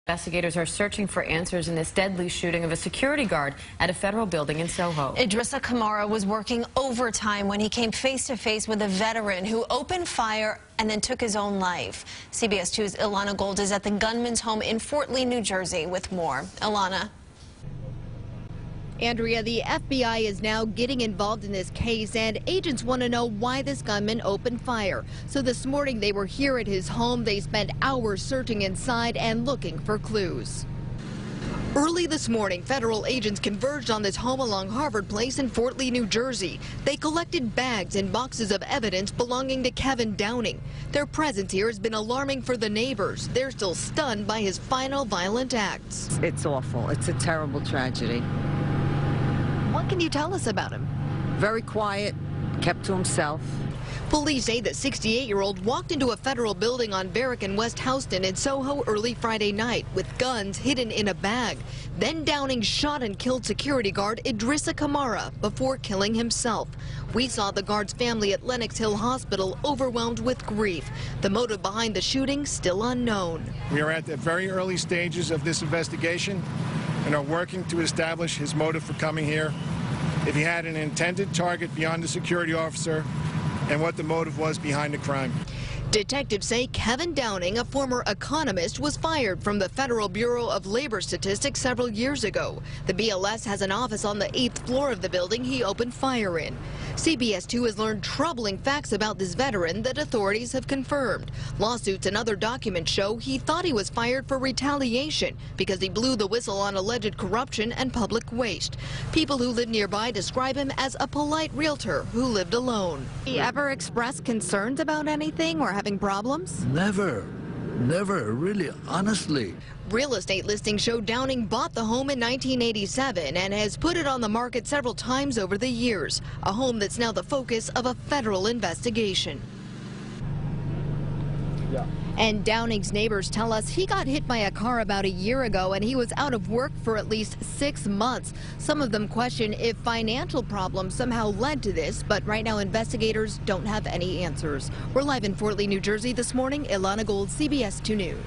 Investigators are searching for answers in this deadly shooting of a security guard at a federal building in Soho. Idrissa Kamara was working overtime when he came face to face with a veteran who opened fire and then took his own life. CBS 2's Ilana Gold is at the gunman's home in Fort Lee, New Jersey with more. Ilana. Andrea, the FBI is now getting involved in this case, and agents want to know why this gunman opened fire. So this morning they were here at his home. They spent hours searching inside and looking for clues. Early this morning, federal agents converged on this home along Harvard Place in Fort Lee, New Jersey. They collected bags and boxes of evidence belonging to Kevin Downing. Their presence here has been alarming for the neighbors. They're still stunned by his final violent acts. It's awful. It's a terrible tragedy. What can you tell us about him? Very quiet, kept to himself. Police say the 68-year-old walked into a federal building on Barrack and West Houston in Soho early Friday night with guns hidden in a bag. Then Downing shot and killed security guard Idrissa Kamara before killing himself. We saw the guard's family at Lenox Hill Hospital overwhelmed with grief. The motive behind the shooting still unknown. We are at the very early stages of this investigation and are working to establish his motive for coming here, if he had an intended target beyond the security officer, and what the motive was behind the crime. Detectives say Kevin Downing, a former economist, was fired from the Federal Bureau of Labor Statistics several years ago. The BLS has an office on the 8th floor of the building he opened fire in. CBS 2 has learned troubling facts about this veteran that authorities have confirmed. Lawsuits and other documents show he thought he was fired for retaliation because he blew the whistle on alleged corruption and public waste. People who live nearby describe him as a polite realtor who lived alone. He ever expressed concerns about anything or having problems? Never, really, honestly. Real estate listings show Downing bought the home in 1987 and has put it on the market several times over the years, a home that's now the focus of a federal investigation. And Downing's neighbors tell us he got hit by a car about a year ago and he was out of work for at least 6 months. Some of them question if financial problems somehow led to this, but right now investigators don't have any answers. We're live in Fort Lee, New Jersey this morning. Ilana Gold, CBS 2 News.